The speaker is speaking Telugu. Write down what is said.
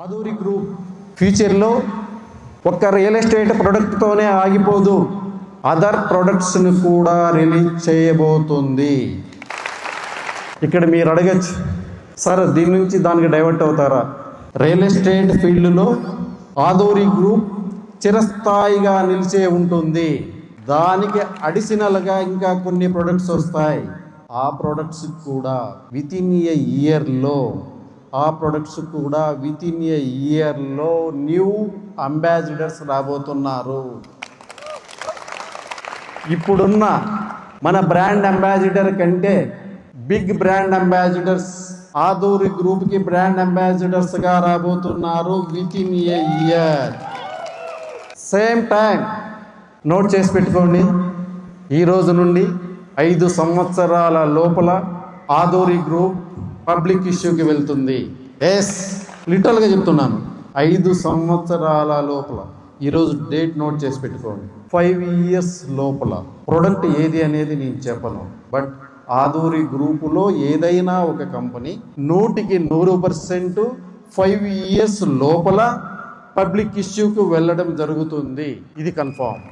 ఆదూరి గ్రూప్ ఫ్యూచర్లో ఒక్క రియల్ ఎస్టేట్ ప్రొడక్ట్తోనే ఆగిపోదు, అదర్ ప్రొడక్ట్స్ని కూడా రిలీజ్ చేయబోతుంది. ఇక్కడ మీరు అడగచ్చు, సార్ దీని నుంచి దానికి డైవర్ట్ అవుతారా? రియల్ ఎస్టేట్ ఫీల్డ్లో ఆదూరి గ్రూప్ చిరస్థాయిగా నిలిచే ఉంటుంది. దానికి అడిషనల్గా ఇంకా కొన్ని ప్రొడక్ట్స్ వస్తాయి. ఆ ప్రొడక్ట్స్ కూడా విత్ ఇన్ ఏ ఇయర్లో న్యూ అంబాసిడర్స్ రాబోతున్నారు. ఇప్పుడున్న మన బ్రాండ్ అంబాసిడర్ కంటే బిగ్ బ్రాండ్ అంబాసిడర్స్ ఆదూరి గ్రూప్కి బ్రాండ్ అంబాసిడర్స్గా రాబోతున్నారు with in a year. Same time note చేసి పెట్టుకోండి, ఈ రోజు నుండి 5 సంవత్సరాల లోపల ఆదూరి గ్రూప్ పబ్లిక్ ఇష్యూకి వెళ్తుంది. లిటరల్గా చెప్తున్నాను, 5 సంవత్సరాల లోపల. ఈరోజు డేట్ నోట్ చేసి పెట్టుకోండి. 5 years లోపల ప్రొడక్ట్ ఏది అనేది నేను చెప్పను, బట్ ఆదూరి గ్రూపులో ఏదైనా ఒక కంపెనీ 100% 5 years లోపల పబ్లిక్ ఇష్యూకి వెళ్ళడం జరుగుతుంది. ఇది కన్ఫామ్.